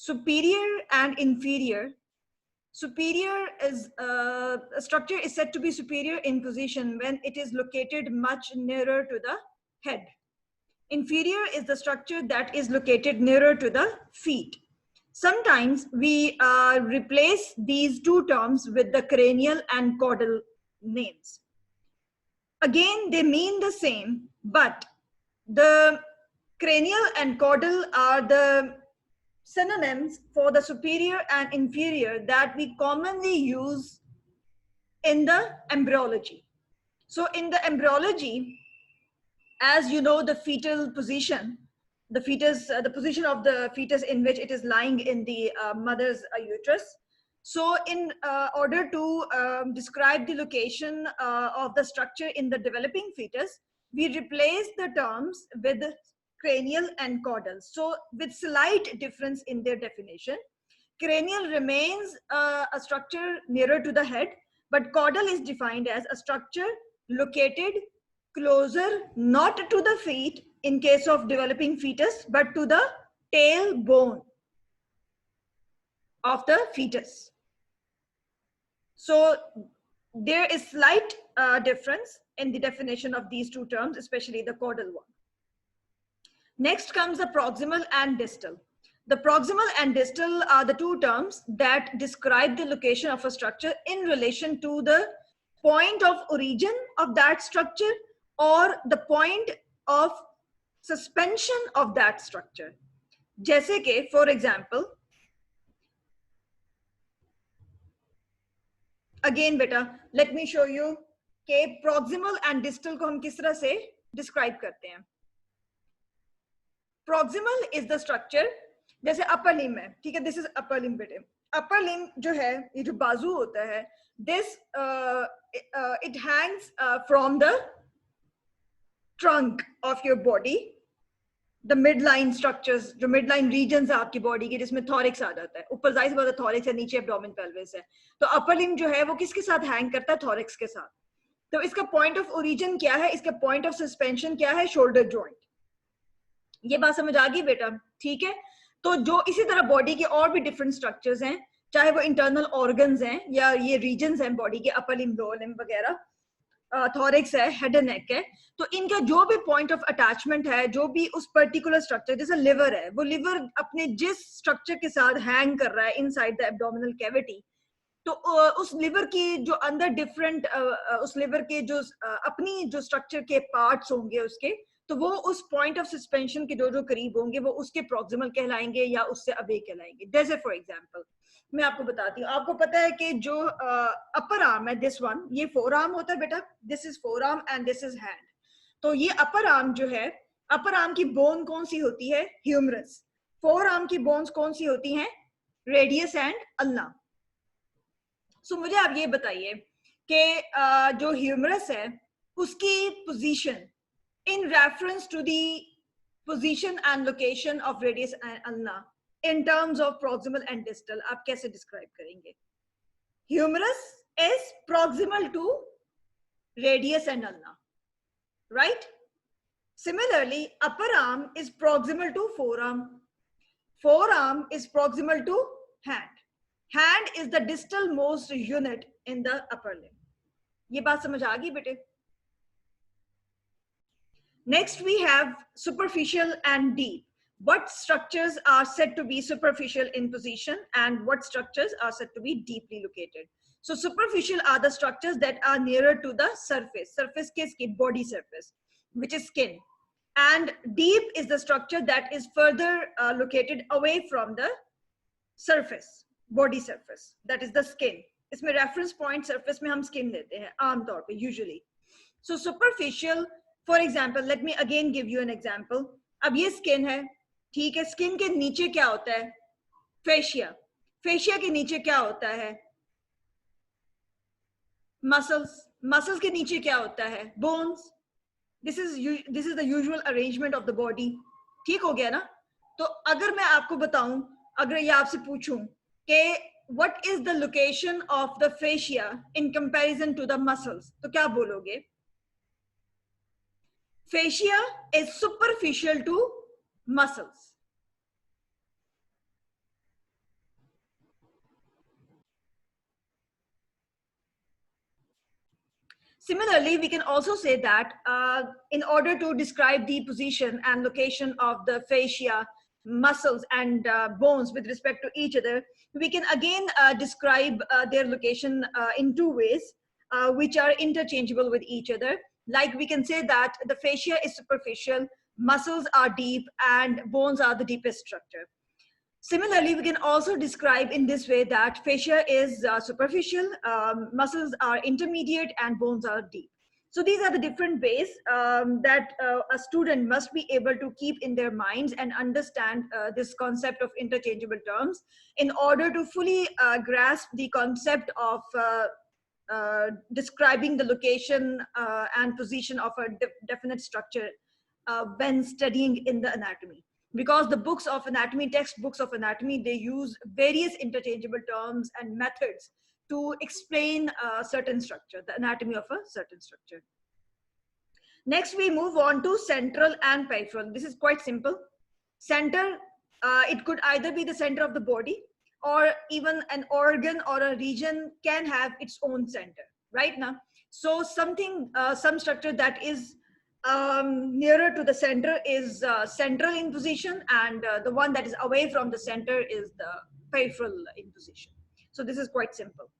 superior and inferior. Superior is a structure is said to be superior in position when it is located much nearer to the head. Inferior is the structure that is located nearer to the feet. Sometimes we replace these two terms with the cranial and caudal names. Again, they mean the same, but the cranial and caudal are the synonyms for the superior and inferior that we commonly use in the embryology. So in the embryology, as you know, the fetal position, the fetus, the position of the fetus in which it is lying in the mother's uterus. So in order to describe the location of the structure in the developing fetus, we replace the terms with cranial and caudal. So with slight difference in their definition, cranial remains a structure nearer to the head, but caudal is defined as a structure located closer not to the feet in case of developing fetus, but to the tailbone of the fetus. So there is slight difference in the definition of these two terms, especially the caudal one. Next comes the proximal and distal. The proximal and distal are the two terms that describe the location of a structure in relation to the point of origin of that structure or the point of suspension of that structure. जैसे कि, for example, again beta, let me show you कि proximal and distal को हम किस तरह से describe करते हैं. Proximal is the structure, जैसे upper limb है, ठीक है, this is upper limb बेटे. Upper limb जो है, ये जो बाजू होता है, this it hangs from the trunk of your body. The midline structures, जो midline regions है आपकी body के, जिसमें thorax आ जाता है, ऊपर जाहिर सी बात है thorax है, नीचे abdomen pelvis है, तो upper limb जो है वो किसके साथ hang करता है? thorax के साथ. तो इसका point of origin क्या है? इसका point of suspension क्या है? shoulder joint. ये बात समझ आ गई बेटा? ठीक है. तो जो इसी तरह body के और भी different structures हैं, चाहे वो internal organs हैं या ये regions हैं body के, upper limb, lower limb वगैरह, थॉरिक्स है, हेड एंड नेक है, तो इनका जो भी पॉइंट ऑफ अटैचमेंट है, जो भी उस पर्टिकुलर स्ट्रक्चर, जैसे लिवर है, वो लिवर अपने जिस स्ट्रक्चर के साथ हैंग कर रहा है इनसाइड द एब्डोमिनल कैविटी, तो उस लिवर की जो अंदर डिफरेंट उस लिवर के जो अपनी जो स्ट्रक्चर के पार्ट्स होंगे उसके, तो वो उस पॉइंट ऑफ सस्पेंशन के जो जो करीब होंगे वो उसके प्रॉक्सिमल कहलाएंगे या उससे अवे कहलाएंगे. जैसे फॉर एग्जांपल मैं आपको बताती हूँ, आपको पता है कि जो अपर आर्म है, दिस वन, ये फोर आर्म होता है बेटा, this is four arm and this is hand. तो ये अपर आर्म जो है, अपर आर्म की बोन कौन सी होती है? ह्यूमरस. फोर आर्म की बोन्स कौन सी होती हैं? Radius and ulna. सो मुझे आप ये बताइए कि जो ह्यूमरस है उसकी position in reference to the position and location of radius and ulna in terms of proximal and distal, आप कैसे describe करेंगे? Humerus is proximal to radius and ulna, right? Similarly, upper arm is proximal to forearm. Forearm is proximal to hand. Hand is the distal most unit in the upper limb. ये बात समझ आ गई बेटे? Next, we have superficial and deep. What structures are said to be superficial in position and what structures are said to be deeply located? So superficial are the structures that are nearer to the surface, body surface, which is skin. And deep is the structure that is further located away from the surface, body surface, that is the skin. इसमें reference point surface में हम skin लेते हैं आम तौर पे usually. So superficial, for example, let me again give you an example. अब ये skin है, ठीक है, skin के नीचे क्या होता है? Fascia. Fascia के नीचे क्या होता है? Muscles. Muscles के नीचे क्या होता है? Bones. This is the usual arrangement of the body. ठीक हो गया ना? तो अगर मैं आपको बताऊं, अगर ये आपसे पूछूं कि what is the location of the fascia in comparison to the muscles, तो क्या बोलोगे? Fascia is superficial to muscles. Similarly, we can also say that in order to describe the position and location of the fascia, muscles, and bones with respect to each other, we can again describe their location in two ways, which are interchangeable with each other. Like we can say that the fascia is superficial, muscles are deep, and bones are the deepest structure. Similarly, we can also describe in this way that fascia is superficial, muscles are intermediate, and bones are deep. So these are the different ways that a student must be able to keep in their minds and understand this concept of interchangeable terms in order to fully grasp the concept of describing the location and position of a definite structure when studying in the anatomy. Because the books of anatomy, textbooks of anatomy, they use various interchangeable terms and methods to explain a certain structure, the anatomy of a certain structure. Next, we move on to central and peripheral. This is quite simple. Center, it could either be the center of the body, or even an organ or a region can have its own center, right now. So something, some structure that is nearer to the center is central in position, and the one that is away from the center is the peripheral in position. So this is quite simple.